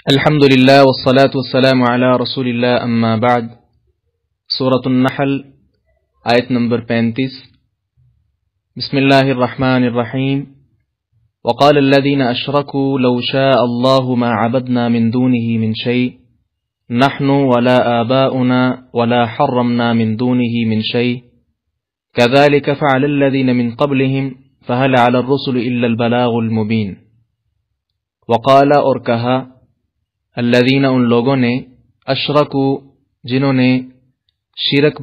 الحمد للہ والصلاة والسلام علی رسول اللہ اما بعد۔ سورۃ النحل آیت نمبر 35۔ بسم اللہ الرحمن الرحیم۔ وقال الذين اشركوا لو شاء الله ما عبدنا من دونه من شيء نحن ولا آباؤنا ولا حرمنا من دونه من شيء كذلك فعل الذين من قبلهم فهل على الرسل إلا البلاغ المبين۔ وقال اور کہا الذین ان لوگوں نے اشرکو جنہوں نے شرک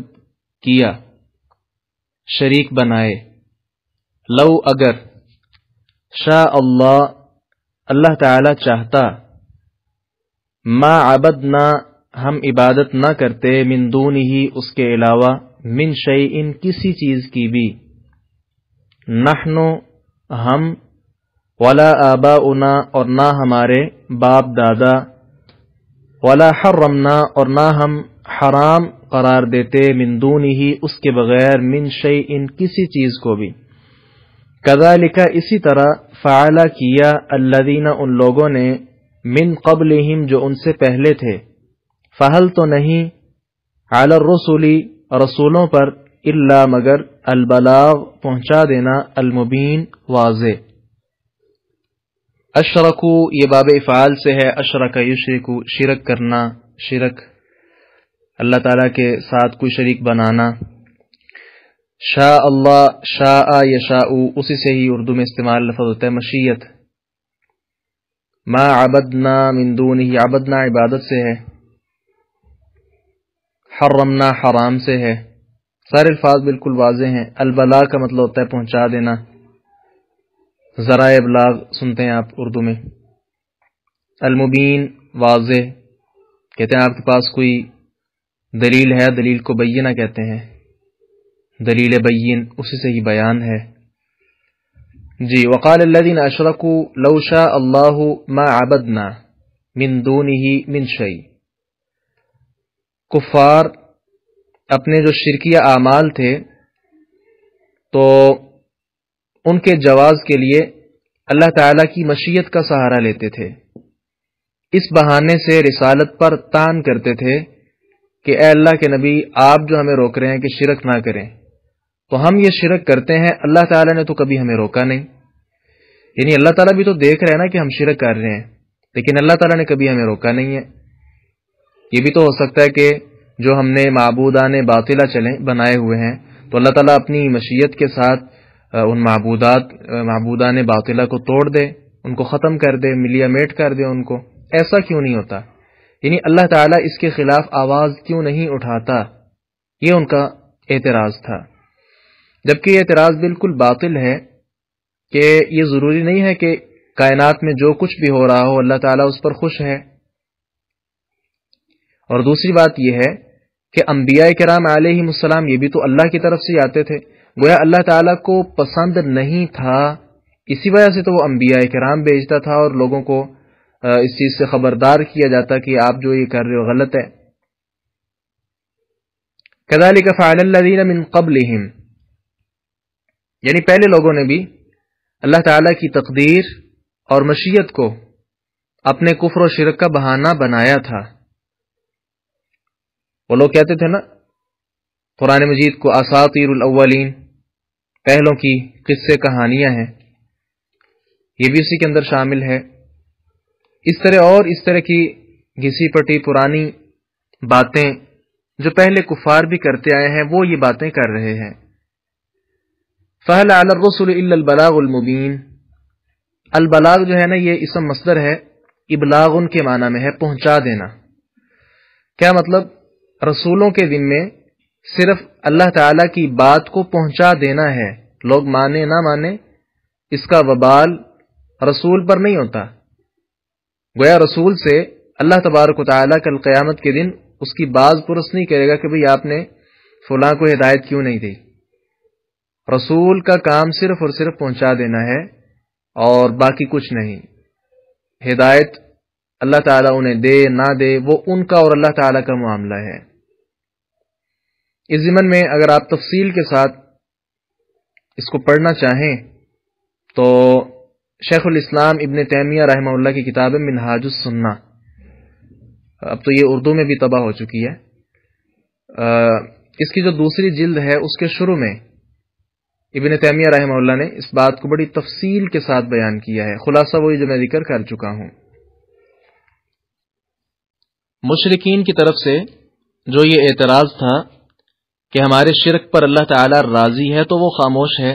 کیا، شریک بنائے، لو اگر، شاء اللہ اللہ تعالی چاہتا، ما عبدنا ہم عبادت نہ کرتے، من دونہ اس کے علاوہ، من شیء کسی چیز کی بھی، نحن ہم، ولا آباؤنا اور نہ ہمارے باپ دادا، ولا حرمنا اور نہ ہم حرام قرار دیتے، من دونہ اس کے بغیر، من شیء کسی چیز کو بھی، کذالک اسی طرح، فعل کیا، الذین ان لوگوں نے، من قبلہم جو ان سے پہلے تھے، فہل تو نہیں، علی الرسل رسولوں پر، الا مگر، البلاغ پہنچا دینا، المبین واضح۔ اشرکو یہ باب افعال سے ہے، اشرک یشرکو شرک کرنا، شرک اللہ تعالیٰ کے ساتھ کوئی شریک بنانا۔ شاء اللہ، شاء یشاء اسی سے ہی اردو میں استعمال لفظ ہوتا ہے مشیت۔ ما عبدنا من دونہ عبدنا عبادت سے ہے، حرمنا حرام سے ہے، سارے الفاظ بالکل واضح ہیں۔ البلاغ کا مطلب ہوتا ہے پہنچا دینا، ذرائع ابلاغ سنتے ہیں آپ اردو میں۔ المبین واضح، کہتے ہیں آپ کے پاس کوئی دلیل ہے، دلیل کو بینہ کہتے ہیں، دلیل بین اسی سے ہی بیان ہے جی۔ وقال الذین اشرکوا لو شاء اللہ ما عبدنا من دونہ من شیء، کفار اپنے جو شرکیہ اعمال تھے تو ان کے جواز کے لیے اللہ تعالیٰ کی مشیت کا سہارا لیتے تھے، اس بہانے سے رسالت پر طعن کرتے تھے کہ اے اللہ کے نبی، آپ جو ہمیں روک رہے ہیں کہ شرک نہ کریں، تو ہم یہ شرک کرتے ہیں، اللہ تعالیٰ نے تو کبھی ہمیں روکا نہیں، یعنی اللہ تعالیٰ بھی تو دیکھ رہے ہیں نا کہ ہم شرک کر رہے ہیں، لیکن اللہ تعالیٰ نے کبھی ہمیں روکا نہیں ہے۔ یہ بھی تو ہو سکتا ہے کہ جو ہم نے معبودان باطلہ بنائے ہوئے ہیں تو اللہ تعالیٰ اپنی مشیت کے ساتھ ان معبودان باطلہ کو توڑ دے، ان کو ختم کر دے، ملیا میٹ کر دے ان کو، ایسا کیوں نہیں ہوتا؟ یعنی اللہ تعالیٰ اس کے خلاف آواز کیوں نہیں اٹھاتا؟ یہ ان کا اعتراض تھا، جبکہ یہ اعتراض بالکل باطل ہے کہ یہ ضروری نہیں ہے کہ کائنات میں جو کچھ بھی ہو رہا ہو اللہ تعالیٰ اس پر خوش ہے۔ اور دوسری بات یہ ہے کہ انبیاء کرام علیہم السلام یہ بھی تو اللہ کی طرف سے آتے تھے، گویا اللہ تعالیٰ کو پسند نہیں تھا، اسی وجہ سے تو وہ انبیاء کرام بھیجتا تھا اور لوگوں کو اس چیز سے خبردار کیا جاتا کہ آپ جو یہ کر رہے ہو غلط ہے۔ كذلك فعل الذين من قبلهم، یعنی پہلے لوگوں نے بھی اللہ تعالیٰ کی تقدیر اور مشیت کو اپنے کفر و شرک کا بہانہ بنایا تھا۔ وہ لوگ کہتے تھے نا قرآن مجید کو اساطیر الاولین، پہلوں کی قصے کہانیاں ہیں، یہ بھی اسی کے اندر شامل ہے۔ اس طرح کی گھسی پٹی پرانی باتیں جو پہلے کفار بھی کرتے آئے ہیں وہ یہ باتیں کر رہے ہیں۔ فَهَلْ عَلَى الرُّسُلِ إِلَّا الْبَلَاغُ الْمُبِينُ، البلاغ جو ہے نا یہ اسم مصدر ہے، ابلاغ کے معنی میں ہے پہنچا دینا۔ کیا مطلب؟ رسولوں کے ذمے صرف اللہ تعالیٰ کی بات کو پہنچا دینا ہے، لوگ مانے نہ مانے اس کا وبال رسول پر نہیں ہوتا، گویا رسول سے اللہ تبارک و تعالیٰ کل قیامت کے دن اس کی باز پرس نہیں کرے گا کہ بھئی آپ نے فلاں کو ہدایت کیوں نہیں دی۔ رسول کا کام صرف اور صرف پہنچا دینا ہے اور باقی کچھ نہیں، ہدایت اللہ تعالیٰ انہیں دے نہ دے وہ ان کا اور اللہ تعالیٰ کا معاملہ ہے۔ اس ضمن میں اگر آپ تفصیل کے ساتھ اس کو پڑھنا چاہیں تو شیخ الاسلام ابن تیمیہ رحمہ اللہ کی کتاب منہاج السنہ، اب تو یہ اردو میں بھی طبع ہو چکی ہے. اس کی جو دوسری جلد ہے اس کے شروع میں ابن تیمیہ رحمہ اللہ نے اس بات کو بڑی تفصیل کے ساتھ بیان کیا ہے. خلاصہ وہی جو میں ذکر کر چکا ہوں. مشرکین کی طرف سے جو یہ اعتراض تھا کہ ہمارے شرک پر اللہ تعالی راضی ہے تو وہ خاموش ہے،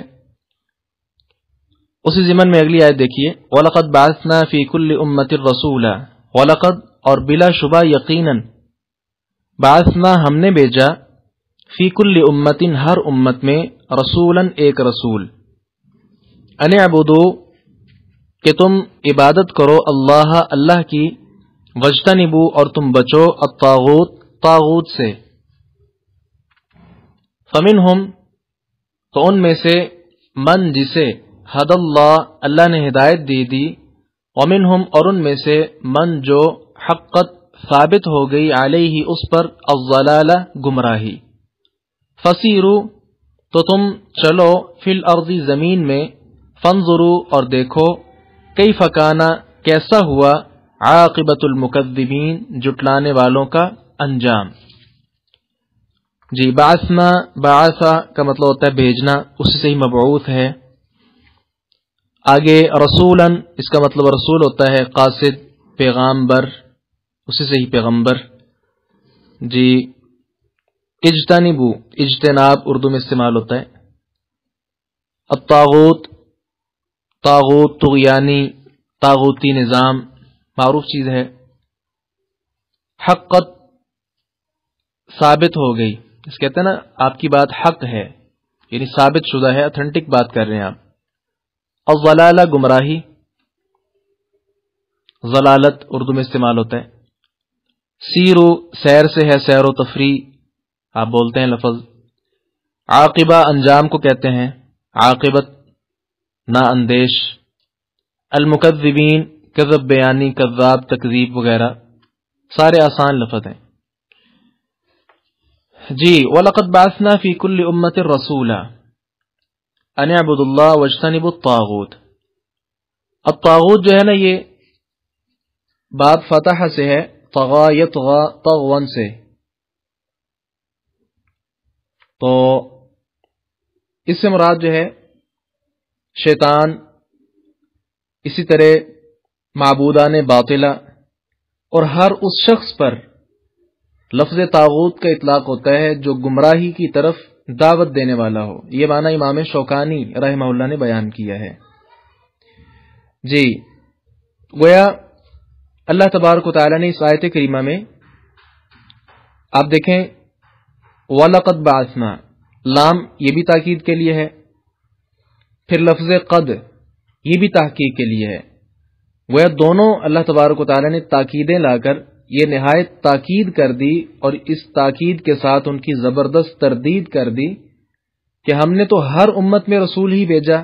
اسی ضمن میں اگلی آیت دیکھیے، وَلَقَدْ بَعَثْنَا فِي كُلِّ أُمَّةٍ رَسُولًا، وَلَقَدْ اور بلا شبہ یقیناً، بعثنا ہم نے بھیجا، فی کل امت ہر امت میں، رسولاً ایک رسول، ان اعبدوا کہ تم عبادت کرو اللہ اللہ کی، واجتنبوا اور تم بچو الطاغوت طاغوت سے، فمنہم تو ان میں سے من جسے ہد اللہ نے ہدایت دے دی، ومنہم اور ان میں سے من جو حقت ثابت ہو گئی علیہ اس پر الضلالہ گمراہی، فسیروا تو تم چلو فی الارض زمین میں، فانظروا اور دیکھو کیف کان کیسا ہوا عاقبۃ المکذبین جٹلانے والوں کا انجام. جی بعثنا بعثا کا مطلب ہوتا ہے بھیجنا، اسی سے ہی مبعوث ہے. آگے رسولاً اس کا مطلب رسول ہوتا ہے قاصد پیغامبر، اسی سے ہی پیغمبر. جی اجتنبو اجتناب اردو میں استعمال ہوتا ہے. الطاغوت طاغوت طغیانی طاغوتی نظام معروف چیز ہے. حقت ثابت ہو گئی، اس کہتے ہیں نا آپ کی بات حق ہے، یعنی ثابت شدہ ہے، اتھینٹک بات کر رہے ہیں آپ. الضلالہ گمراہی، ضلالت اردو میں استعمال ہوتا ہے. سیرو سیر سے ہے، سیر و تفریح آپ بولتے ہیں لفظ. عاقبہ انجام کو کہتے ہیں، عاقبت نا اندیش. المکذبین کذب بیانی، کذاب تکذیب وغیرہ سارے آسان لفظ ہیں. جی وَلَقَدْ بَعَثْنَا فِي كُلِّ أُمَّةٍ رَسُولًا أَنِ اعْبُدُوا اللَّهَ وَاجْتَنِبُوا الطَّاغُوتَ. الطاغوت جو ہے نا یہ باب فتح سے ہے، طغا یطغا طغون سے، تو اس سے مراد جو ہے شیطان، اسی طرح معبودان باطلہ، اور ہر اس شخص پر لفظ طاغوت کا اطلاق ہوتا ہے جو گمراہی کی طرف دعوت دینے والا ہو. یہ معنی امام شوکانی رحمہ اللہ نے بیان کیا ہے. جی گویا اللہ تبارک و تعالی نے اس آیت کریمہ میں آپ دیکھیں وَلَقَدْ بَعَثْنَا، لام یہ بھی تاکید کے لیے ہے، پھر لفظ قد یہ بھی تحقیق کے لیے ہے. گویا دونوں اللہ تبارک و تعالی نے تاکیدیں لا کر یہ نہایت تاکید کر دی، اور اس تاکید کے ساتھ ان کی زبردست تردید کر دی کہ ہم نے تو ہر امت میں رسول ہی بھیجا،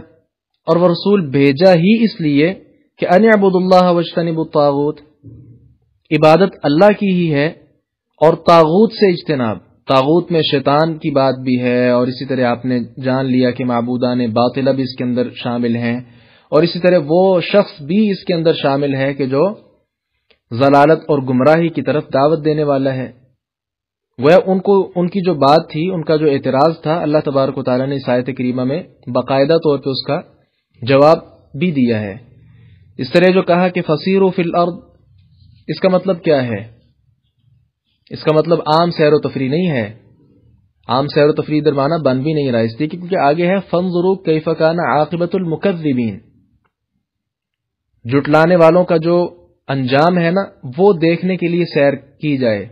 اور وہ رسول بھیجا ہی اس لیے کہ ان اعبدوا اللہ واجتنبوا الطاغوت، عبادت اللہ کی ہی ہے اور طاغوت سے اجتناب. طاغوت میں شیطان کی بات بھی ہے، اور اسی طرح آپ نے جان لیا کہ معبودان باطلہ بھی اس کے اندر شامل ہیں، اور اسی طرح وہ شخص بھی اس کے اندر شامل ہے کہ جو ضلالت اور گمراہی کی طرف دعوت دینے والا ہے. وہ ان کی جو بات تھی، ان کا جو اعتراض تھا، اللہ تبارک و تعالیٰ نے اس آیت کریمہ میں باقاعدہ طور پہ اس کا جواب بھی دیا ہے. اس طرح جو کہا کہ فسیروا فی الارض، اس کا مطلب کیا ہے؟ اس کا مطلب عام سیر و تفریح نہیں ہے. عام سیر و تفریح در معنی بن بھی نہیں رہا، اس لیے کیونکہ آگے ہے فانظروا کیف کان عاقبۃ المکذبین، جھٹلانے والوں کا جو انجام ہے نا وہ دیکھنے کے لیے سیر کی جائے.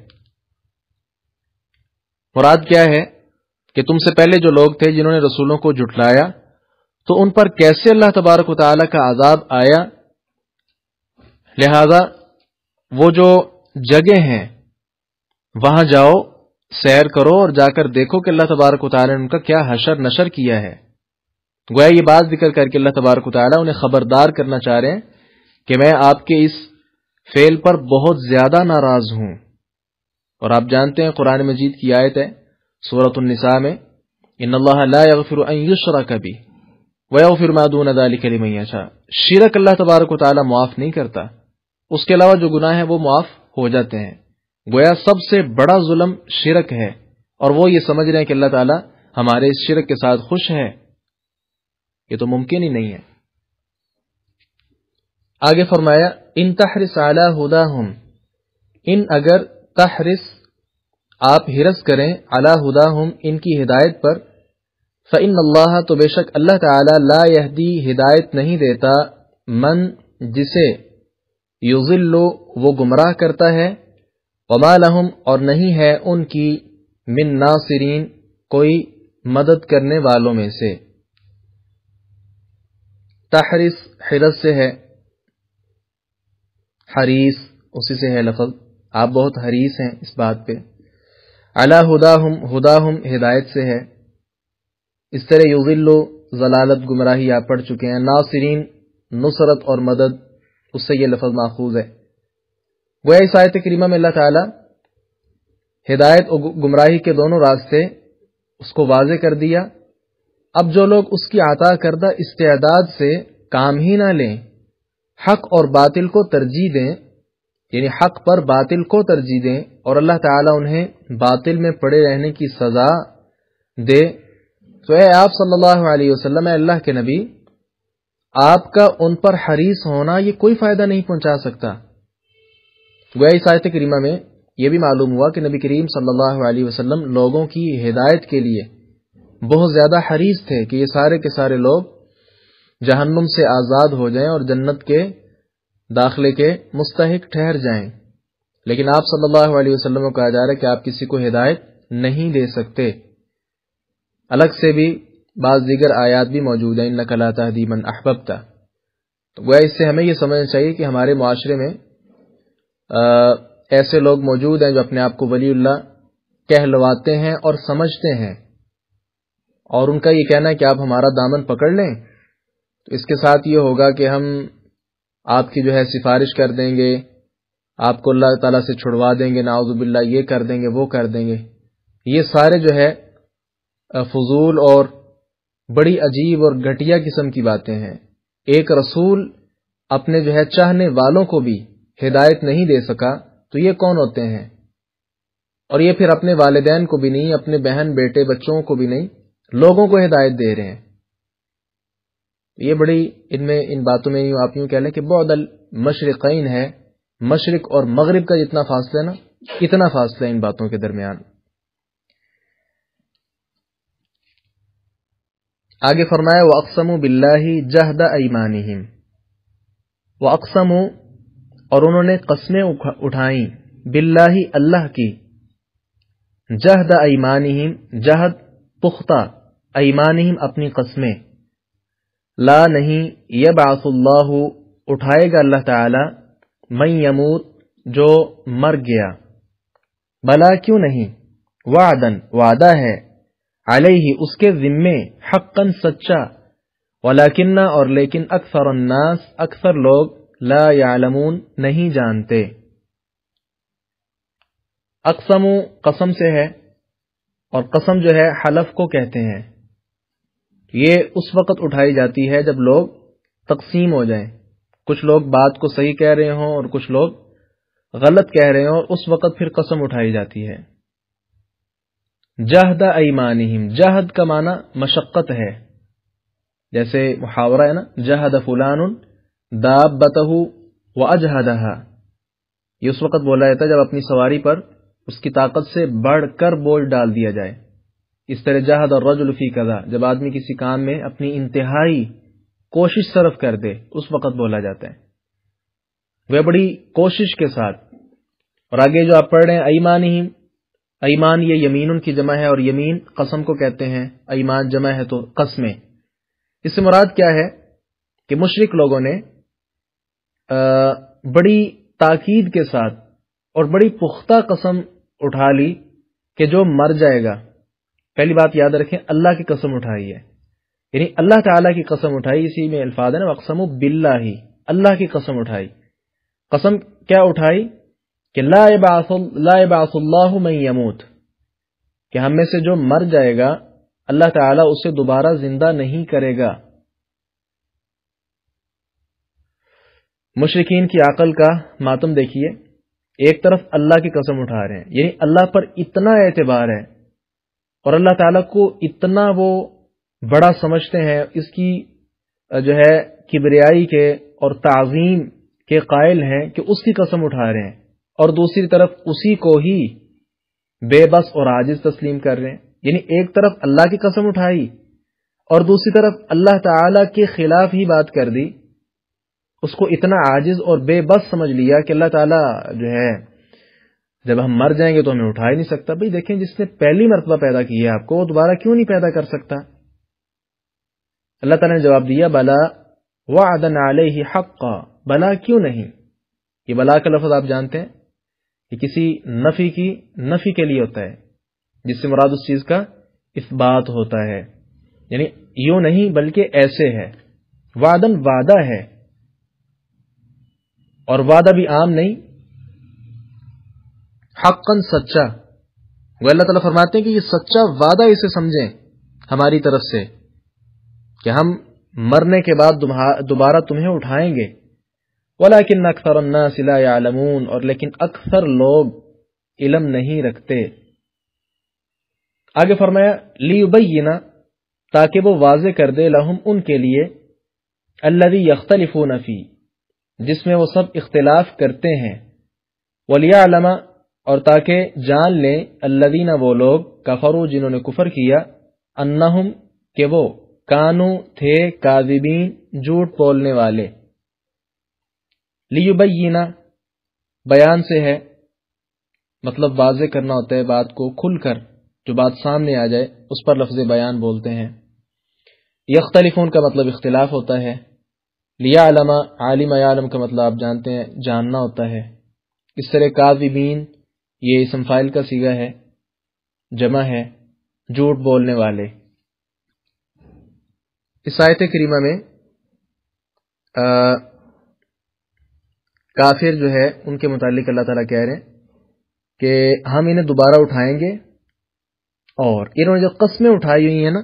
مراد کیا ہے کہ تم سے پہلے جو لوگ تھے جنہوں نے رسولوں کو جھٹلایا، تو ان پر کیسے اللہ تبارک و تعالی کا عذاب آیا. لہذا وہ جو جگہ ہیں وہاں جاؤ، سیر کرو، اور جا کر دیکھو کہ اللہ تبارک و تعالی نے ان کا کیا حشر نشر کیا ہے. گویا یہ بات ذکر کر کے اللہ تبارک و تعالی انہیں خبردار کرنا چاہ رہے ہیں کہ میں آپ کے اس فعل پر بہت زیادہ ناراض ہوں. اور آپ جانتے ہیں قرآن مجید کی آیت ہے سورۃ النساء میں، ان اللہ لا یغفر ان یشرک بہ ویغفر ما دون ذلک لمن یشاء. شرک اللہ تبارک و تعالی معاف نہیں کرتا، اس کے علاوہ جو گناہ ہیں وہ معاف ہو جاتے ہیں. گویا سب سے بڑا ظلم شرک ہے، اور وہ یہ سمجھ رہے ہیں کہ اللہ تعالیٰ ہمارے اس شرک کے ساتھ خوش ہے. یہ تو ممکن ہی نہیں ہے. آگے فرمایا ان تحرس علی ہداہم، ان اگر تحرس آپ حرص کریں علی ہداہم ان کی ہدایت پر، فإن اللہ تو بے شک اللہ تعالی لا یہدی ہدایت نہیں دیتا، من جسے یضل وہ گمراہ کرتا ہے، وما لہم اور نہیں ہے ان کی من ناصرین کوئی مدد کرنے والوں میں سے. تحرس حرص سے ہے، حریص اسی سے ہے لفظ، آپ بہت حریص ہیں اس بات پہ. علی ہداہم ہداہم ہدایت سے ہے. اس طرح یضل ضلالت گمراہی آپ پڑھ چکے ہیں. ناصرین نصرت اور مدد، اس سے یہ لفظ ماخوذ ہے. گویا اس آیت کریمہ میں اللہ تعالی ہدایت اور گمراہی کے دونوں راستے اس کو واضح کر دیا. اب جو لوگ اس کی عطا کردہ استعداد سے کام ہی نہ لیں، حق اور باطل کو ترجیح دیں، یعنی حق پر باطل کو ترجیح دیں، اور اللہ تعالیٰ انہیں باطل میں پڑے رہنے کی سزا دے، تو اے آپ صلی اللہ علیہ وسلم، اے اللہ کے نبی، آپ کا ان پر حریص ہونا یہ کوئی فائدہ نہیں پہنچا سکتا. گویا اس آیت کریمہ میں یہ بھی معلوم ہوا کہ نبی کریم صلی اللہ علیہ وسلم لوگوں کی ہدایت کے لیے بہت زیادہ حریص تھے کہ یہ سارے کے سارے لوگ جہنم سے آزاد ہو جائیں اور جنت کے داخلے کے مستحق ٹھہر جائیں. لیکن آپ صلی اللہ علیہ وسلم کو کہا جا رہا ہے کہ آپ کسی کو ہدایت نہیں دے سکتے. الگ سے بھی بعض دیگر آیات بھی موجود ہیں، انک لا تہدی من احببت. تو گویا اس سے ہمیں یہ سمجھنا چاہیے کہ ہمارے معاشرے میں ایسے لوگ موجود ہیں جو اپنے آپ کو ولی اللہ کہلواتے ہیں اور سمجھتے ہیں، اور ان کا یہ کہنا ہے کہ آپ ہمارا دامن پکڑ لیں تو اس کے ساتھ یہ ہوگا کہ ہم آپ کی جو ہے سفارش کر دیں گے، آپ کو اللہ تعالیٰ سے چھڑوا دیں گے، نعوذ باللہ یہ کر دیں گے وہ کر دیں گے. یہ سارے جو ہے فضول اور بڑی عجیب اور گھٹیا قسم کی باتیں ہیں. ایک رسول اپنے جو ہے چاہنے والوں کو بھی ہدایت نہیں دے سکا تو یہ کون ہوتے ہیں؟ اور یہ پھر اپنے والدین کو بھی نہیں، اپنے بہن بیٹے بچوں کو بھی نہیں، لوگوں کو ہدایت دے رہے ہیں. یہ بڑی ان باتوں میں آپ یوں کہہ لیں کہ بعد المشرقین ہے، مشرق اور مغرب کا جتنا فاصلہ ہے نا، اتنا فاصلہ ان باتوں کے درمیان. آگے فرمایا وَأَقْسَمُوا بِاللَّهِ جَهْدَ أَيْمَانِهِمْ، وَأَقْسَمُوا اور انہوں نے قسمیں اٹھائیں، باللہ اللہ کی، جہد ایمانہم جہد پختہ، ایمانہم اپنی قسمیں، لا نہیں، یبعث اللہ اٹھائے گا اللہ تعالی، من یموت جو مر گیا، بلا کیوں نہیں، وعدن وعدہ ہے، علیہ اس کے ذمے، حقا سچا، ولیکن اور لیکن اکثر الناس اکثر لوگ، لا یعلمون نہیں جانتے. اقسم قسم سے ہے، اور قسم جو ہے حلف کو کہتے ہیں. یہ اس وقت اٹھائی جاتی ہے جب لوگ تقسیم ہو جائیں، کچھ لوگ بات کو صحیح کہہ رہے ہوں اور کچھ لوگ غلط کہہ رہے ہوں، اور اس وقت پھر قسم اٹھائی جاتی ہے. جہد ایمانہم، جہد کا معنی مشقت ہے، جیسے محاورہ ہے نا، جہد فلان دابتہ واجہدہا، یہ اس وقت بولا جاتا ہے جب اپنی سواری پر اس کی طاقت سے بڑھ کر بوجھ ڈال دیا جائے. اس طرح جہد الرجل فی کذا، جب آدمی کسی کام میں اپنی انتہائی کوشش صرف کر دے اس وقت بولا جاتا ہے، وہ بڑی کوشش کے ساتھ. اور آگے جو آپ پڑھ رہے ہیں ایمانہم، ایمان یہ یمین کی جمع ہے، اور یمین قسم کو کہتے ہیں، ایمان جمع ہے تو قسمیں. اس سے مراد کیا ہے کہ مشرک لوگوں نے بڑی تاکید کے ساتھ اور بڑی پختہ قسم اٹھا لی کہ جو مر جائے گا. پہلی بات یاد رکھیں، اللہ کی قسم اٹھائی ہے، یعنی اللہ تعالیٰ کی قسم اٹھائی. اسی میں الفاظ ہے نا وَأَقْسَمُوا بِاللَّهِ، اللہ کی قسم اٹھائی. قسم کیا اٹھائی کہ لا يبعث اللہ من يموت، کہ ہم میں سے جو مر جائے گا اللہ تعالیٰ اسے دوبارہ زندہ نہیں کرے گا. مشرکین کی عقل کا ماتم دیکھیے. ایک طرف اللہ کی قسم اٹھا رہے ہیں، یعنی اللہ پر اتنا اعتبار ہے اور اللہ تعالیٰ کو اتنا وہ بڑا سمجھتے ہیں، اس کی جو ہے کبریائی کے اور تعظیم کے قائل ہیں کہ اس کی قسم اٹھا رہے ہیں، اور دوسری طرف اسی کو ہی بے بس اور عاجز تسلیم کر رہے ہیں۔ یعنی ایک طرف اللہ کی قسم اٹھائی اور دوسری طرف اللہ تعالی کے خلاف ہی بات کر دی، اس کو اتنا عاجز اور بے بس سمجھ لیا کہ اللہ تعالیٰ جو ہے جب ہم مر جائیں گے تو ہمیں اٹھا ہی نہیں سکتا۔ بھئی دیکھیں، جس نے پہلی مرتبہ پیدا کی ہے آپ کو، وہ دوبارہ کیوں نہیں پیدا کر سکتا؟ اللہ تعالیٰ نے جواب دیا بلا وعدن علیہ حقا، بلا کیوں نہیں۔ یہ بلا کا لفظ آپ جانتے ہیں کہ کسی نفی کی نفی کے لیے ہوتا ہے، جس سے مراد اس چیز کا اثبات ہوتا ہے، یعنی یوں نہیں بلکہ ایسے ہے۔ وعدن وعدہ ہے، اور وعدہ بھی عام نہیں، حقاً سچا۔ وہ اللہ تعالیٰ فرماتے ہیں کہ یہ سچا وعدہ اسے سمجھیں ہماری طرف سے کہ ہم مرنے کے بعد دوبارہ تمہیں اٹھائیں گے۔ وَلَكِنَّ أَكْثَرَ النَّاسِ لَا يَعْلَمُونَ، اور لیکن اکثر لوگ علم نہیں رکھتے۔ آگے فرمایا لِيُبَيِّنَ، تاکہ وہ واضح کر دے، لَهُمْ ان کے لیے، الَّذِي يَخْتَلِفُونَ فِيهِ، جس میں وہ سب اختلاف کرتے ہیں، وَلِيَعْلَمَ، اور تاکہ جان لیں، الَّذِينَ، وہ لوگ، کفروا، جنہوں نے کفر کیا، انہم، کہ وہ، کانو، تھے، کاذبین، جھوٹ بولنے والے۔ لیبین، بیان سے ہے، مطلب واضح کرنا ہوتا ہے بات کو کھل کر، جو بات سامنے آ جائے اس پر لفظ بیان بولتے ہیں۔ یختلفون کا مطلب اختلاف ہوتا ہے۔ لیعلم، عالم یعلم کا مطلب آپ جانتے ہیں جاننا ہوتا ہے۔ اس طرح کاذبین یہ اسم فاعل کا صیغہ ہے، جمع ہے، جھوٹ بولنے والے۔ اس آیت کریمہ میں کافر جو ہے ان کے متعلق اللہ تعالیٰ کہہ رہے ہیں کہ ہم انہیں دوبارہ اٹھائیں گے، اور انہوں نے جو قسمیں اٹھائی ہوئی ہیں نا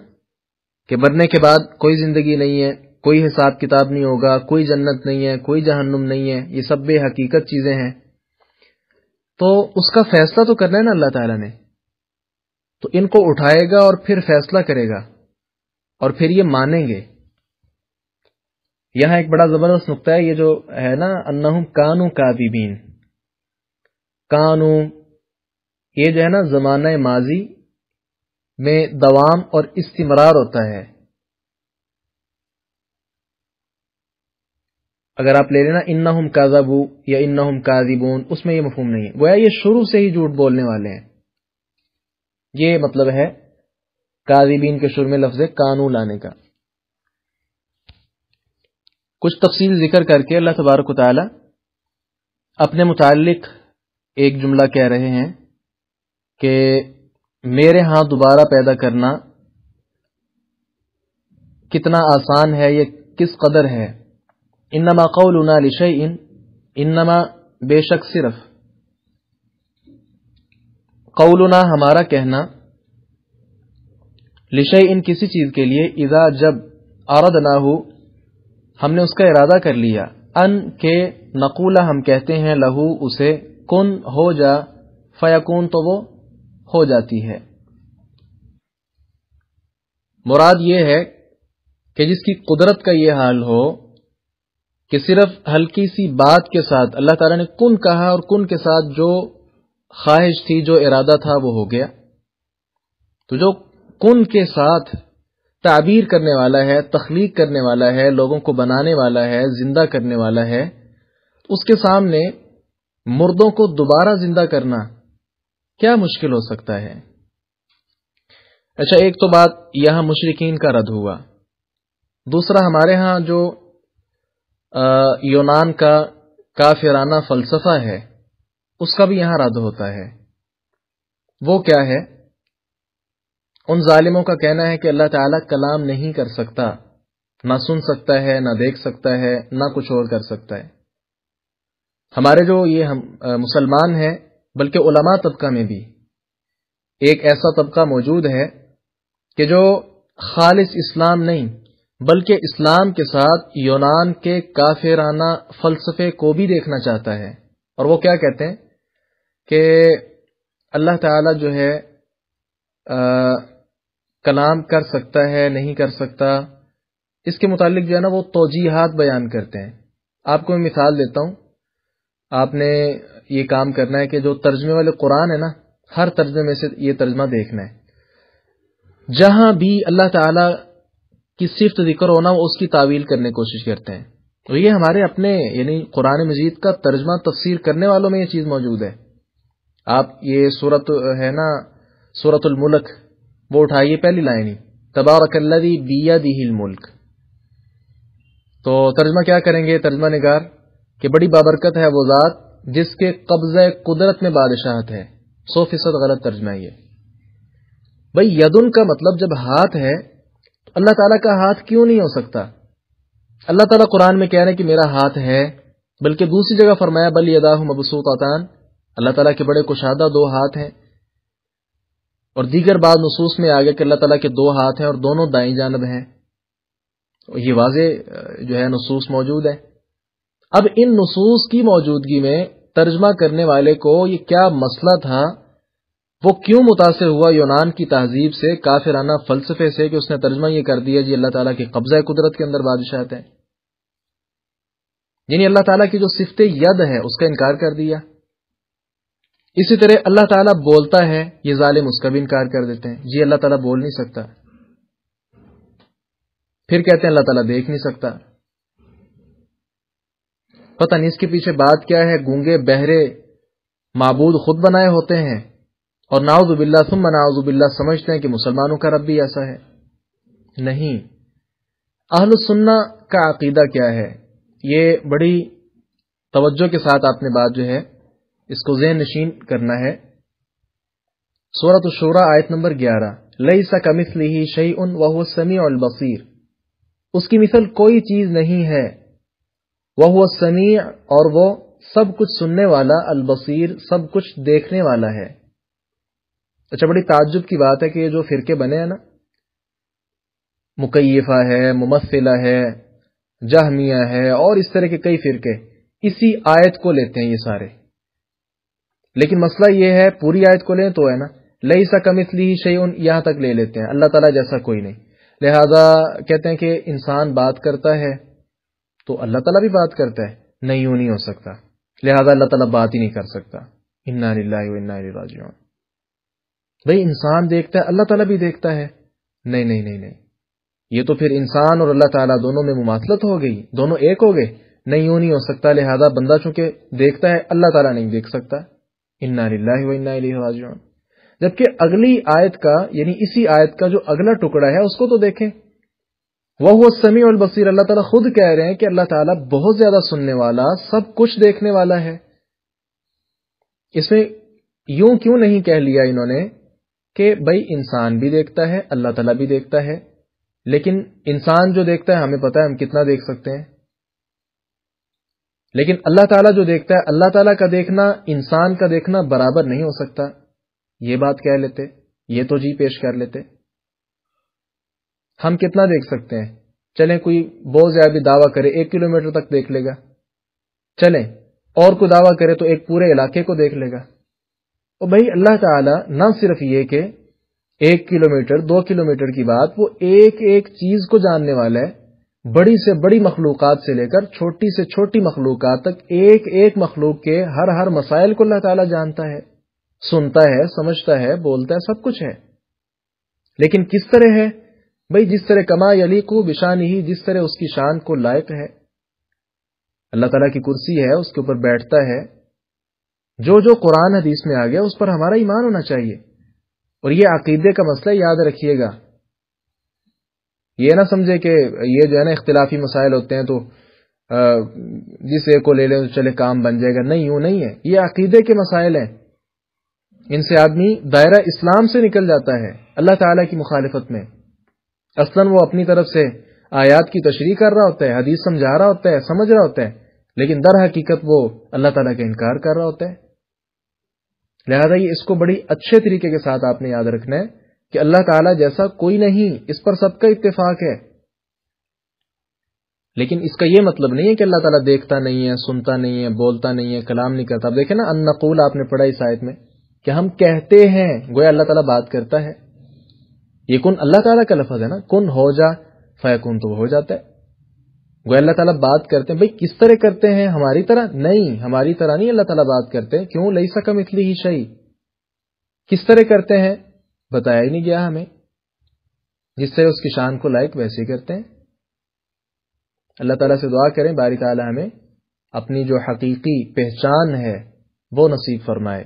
کہ مرنے کے بعد کوئی زندگی نہیں ہے، کوئی حساب کتاب نہیں ہوگا، کوئی جنت نہیں ہے، کوئی جہنم نہیں ہے، یہ سب بے حقیقت چیزیں ہیں، تو اس کا فیصلہ تو کرنا ہے نا اللہ تعالیٰ نے، تو ان کو اٹھائے گا اور پھر فیصلہ کرے گا اور پھر یہ مانیں گے۔ یہاں ایک بڑا زبردست نقطہ ہے، یہ جو ہے نا انہم کانو کاذبین، کانو یہ جو ہے نا زمانہ ماضی میں دوام اور استمرار ہوتا ہے۔ اگر آپ لے لینا انہم کذبوا یا انہم کاذبون، اس میں یہ مفہوم نہیں ہے، گویا یہ شروع سے ہی جھوٹ بولنے والے ہیں، یہ مطلب ہے کاذبین کے شروع میں لفظ کانو لانے کا۔ کچھ تفصیل ذکر کر کے اللہ تبارک و تعالی اپنے متعلق ایک جملہ کہہ رہے ہیں کہ میرے ہاں دوبارہ پیدا کرنا کتنا آسان ہے، یہ کس قدر ہے۔ انما قولنا لشیء، انما بے شک صرف، قولنا ہمارا کہنا، لشیء کسی چیز کے لیے، اذا جب، اردناہ ہم نے اس کا ارادہ کر لیا، ان کے نقول ہم کہتے ہیں، لہو اسے، کن ہو جا، فیکون تو وہ ہو جاتی ہے۔ مراد یہ ہے کہ جس کی قدرت کا یہ حال ہو کہ صرف ہلکی سی بات کے ساتھ اللہ تعالیٰ نے کن کہا اور کن کے ساتھ جو خواہش تھی، جو ارادہ تھا، وہ ہو گیا۔ تو جو کن کے ساتھ تعبیر کرنے والا ہے، تخلیق کرنے والا ہے، لوگوں کو بنانے والا ہے، زندہ کرنے والا ہے، اس کے سامنے مردوں کو دوبارہ زندہ کرنا کیا مشکل ہو سکتا ہے۔ اچھا، ایک تو بات یہاں مشرکین کا رد ہوا، دوسرا ہمارے ہاں جو یونان کا کافرانہ فلسفہ ہے اس کا بھی یہاں رد ہوتا ہے۔ وہ کیا ہے؟ ان ظالموں کا کہنا ہے کہ اللہ تعالیٰ کلام نہیں کر سکتا، نہ سن سکتا ہے، نہ دیکھ سکتا ہے، نہ کچھ اور کر سکتا ہے۔ ہمارے جو یہ مسلمان ہیں، بلکہ علماء طبقہ میں بھی ایک ایسا طبقہ موجود ہے کہ جو خالص اسلام نہیں بلکہ اسلام کے ساتھ یونان کے کافرانہ فلسفے کو بھی دیکھنا چاہتا ہے، اور وہ کیا کہتے ہیں کہ اللہ تعالی جو ہے کلام کر سکتا ہے نہیں کر سکتا، اس کے متعلق جو ہے نا وہ توجیحات بیان کرتے ہیں. آپ کو میں مثال دیتا ہوں. آپ نے یہ کام کرنا ہے کہ جو ترجمے والے قرآن ہے نا، ہر ترجمے میں سے یہ ترجمہ دیکھنا ہے. جہاں بھی اللہ تعالی کی صفت ذکر ہونا وہ اس کی تعویل کرنے کی کوشش کرتے ہیں. تو یہ ہمارے اپنے یعنی قرآن مجید کا ترجمہ تفسیر کرنے والوں میں یہ چیز موجود ہے. آپ یہ سورت ہے نا، سورت الملک، وہ اٹھائیے پہلی لائن ہی، تبارک الذی بیدہ الملک. تو ترجمہ کیا کریں گے ترجمہ نگار کہ بڑی بابرکت ہے وہ ذات جس کے قبضہ قدرت میں بادشاہت ہے. 100% غلط ترجمہ ہے یہ. بھئی یدن کا مطلب جب ہاتھ ہے تو اللہ تعالیٰ کا ہاتھ کیوں نہیں ہو سکتا؟ اللہ تعالیٰ قرآن میں کہہ رہے ہیں کہ میرا ہاتھ ہے، بلکہ دوسری جگہ فرمایا بل یداہ مبسوطتان، اللہ تعالیٰ کے بڑے کشادہ دو ہاتھ ہیں. اور دیگر بعض نصوص میں آگے کہ اللہ تعالیٰ کے دو ہاتھ ہیں اور دونوں دائیں جانب ہیں. یہ واضح جو ہے نصوص موجود ہیں. اب ان نصوص کی موجودگی میں ترجمہ کرنے والے کو یہ کیا مسئلہ تھا، وہ کیوں متاثر ہوا یونان کی تہذیب سے، کافرانہ فلسفے سے، کہ اس نے ترجمہ یہ کر دیا جی اللہ تعالیٰ کے قبضہ قدرت کے اندر بادشاہت ہے. یعنی اللہ تعالیٰ کی جو صفت ید ہے اس کا انکار کر دیا. اسی طرح اللہ تعالیٰ بولتا ہے، یہ ظالم اس کا بھی انکار کر دیتے ہیں، جی اللہ تعالیٰ بول نہیں سکتا. پھر کہتے ہیں اللہ تعالیٰ دیکھ نہیں سکتا. پتہ نہیں اس کے پیچھے بات کیا ہے. گونگے بہرے معبود خود بنائے ہوتے ہیں اور نعوذ باللہ ثم نعوذ باللہ سمجھتے ہیں کہ مسلمانوں کا رب بھی ایسا ہے. نہیں. اہل السنہ کا عقیدہ کیا ہے، یہ بڑی توجہ کے ساتھ آپ نے بات جو ہے اس کو ذہن نشین کرنا ہے. سورۃ الشورى آیت نمبر 11، لیس کمثلہ شیء وہو السمیع البصیر، اس کی مثل کوئی چیز نہیں ہے، وہو السمیع، اور وہ سب کچھ سننے والا، البصیر، سب کچھ دیکھنے والا ہے. اچھا، بڑی تعجب کی بات ہے کہ یہ جو فرقے بنے ہیں نا، مکیفہ ہے، ممثلہ ہے، جہمیہ ہے، اور اس طرح کے کئی فرقے اسی آیت کو لیتے ہیں یہ سارے. لیکن مسئلہ یہ ہے پوری آیت کو لیں تو ہے نا لیس کمثلہ شیء، یہاں تک لے لیتے ہیں اللہ تعالیٰ جیسا کوئی نہیں. لہذا کہتے ہیں کہ انسان بات کرتا ہے تو اللہ تعالیٰ بھی بات کرتا ہے، نہیں یوں نہیں ہو سکتا، لہذا اللہ تعالیٰ بات ہی نہیں کر سکتا. انا للہ و انا الیہ راجعون. بھئی انسان دیکھتا ہے اللہ تعالیٰ بھی دیکھتا ہے، نہیں نہیں نہیں نہیں، یہ تو پھر انسان اور اللہ تعالیٰ دونوں میں مماثلت ہو گئی، دونوں ایک ہو گئے، نہیں یوں نہیں ہو سکتا. لہذا بندہ چونکہ دیکھتا ہے اللہ تعالیٰ نہیں دیکھ سکتا. انا للہ و انا الیہ راجعون. جبکہ اگلی آیت کا یعنی اسی آیت کا جو اگلا ٹکڑا ہے اس کو تو دیکھیں، وہو السمیع البصیر، اللہ تعالیٰ خود کہہ رہے ہیں کہ اللہ تعالیٰ بہت زیادہ سننے والا، سب کچھ دیکھنے والا ہے. اس میں یوں کیوں نہیں کہہ لیا انہوں نے کہ بھائی انسان بھی دیکھتا ہے اللہ تعالیٰ بھی دیکھتا ہے، لیکن انسان جو دیکھتا ہے ہمیں پتہ ہے ہم کتنا دیکھ سکتے ہیں، لیکن اللہ تعالیٰ جو دیکھتا ہے، اللہ تعالیٰ کا دیکھنا انسان کا دیکھنا برابر نہیں ہو سکتا. یہ بات کہہ لیتے، یہ تو جی پیش کر لیتے. ہم کتنا دیکھ سکتے ہیں؟ چلیں کوئی بہت زیادہ دعویٰ کرے 1 کلومیٹر تک دیکھ لے گا، چلیں اور کوئی دعویٰ کرے تو ایک پورے علاقے کو دیکھ لے گا. اور بھائی اللہ تعالیٰ نہ صرف یہ کہ 1 کلومیٹر 2 کلومیٹر کی بات، وہ ایک ایک چیز کو جاننے والا ہے. بڑی سے بڑی مخلوقات سے لے کر چھوٹی سے چھوٹی مخلوقات تک ایک ایک مخلوق کے ہر مسائل کو اللہ تعالیٰ جانتا ہے، سنتا ہے، سمجھتا ہے، بولتا ہے، سب کچھ ہے. لیکن کس طرح ہے؟ بھئی جس طرح کما یلیق بشانہ، جس طرح اس کی شان کو لائق ہے. اللہ تعالیٰ کی کرسی ہے، اس کے اوپر بیٹھتا ہے. جو قرآن حدیث میں آ گیا اس پر ہمارا ایمان ہونا چاہیے. اور یہ عقیدے کا مسئلہ یاد رکھیے گا. یہ نہ سمجھے کہ یہ جو ہے نا اختلافی مسائل ہوتے ہیں تو جس ایک کو لے لیں تو چلے کام بن جائے گا. نہیں، یوں نہیں ہے. یہ عقیدے کے مسائل ہیں، ان سے آدمی دائرہ اسلام سے نکل جاتا ہے اللہ تعالیٰ کی مخالفت میں. اصلاً وہ اپنی طرف سے آیات کی تشریح کر رہا ہوتا ہے، حدیث سمجھا رہا ہوتا ہے، سمجھ رہا ہوتا ہے، لیکن در حقیقت وہ اللہ تعالیٰ کا انکار کر رہا ہوتا ہے. لہذا یہ اس کو بڑی اچھے طریقے کے ساتھ آپ نے یاد رکھنا ہے کہ اللہ تعالیٰ جیسا کوئی نہیں، اس پر سب کا اتفاق ہے. لیکن اس کا یہ مطلب نہیں ہے کہ اللہ تعالیٰ دیکھتا نہیں ہے، سنتا نہیں ہے، بولتا نہیں ہے، کلام نہیں کرتا. اب دیکھیں نا، ان نقول آپ نے پڑھا اس آیت میں کہ ہم کہتے ہیں، گویا اللہ تعالیٰ بات کرتا ہے. یہ کن اللہ تعالیٰ کا لفظ ہے نا، کن ہو جا فیکون، تو ہو جاتا ہے. گویا اللہ تعالیٰ بات کرتے ہیں. بھئی کس طرح کرتے ہیں؟ ہماری طرح نہیں، ہماری طرح نہیں اللہ تعالیٰ بات کرتے. کیوں؟ لیسا کمثلہ شیء. کس طرح کرتے ہیں بتایا ہی نہیں گیا ہمیں. جس سے اس کی شان کو لائق ویسے ہی کرتے ہیں. اللہ تعالیٰ سے دعا کریں باری تعالیٰ ہمیں اپنی جو حقیقی پہچان ہے وہ نصیب فرمائے.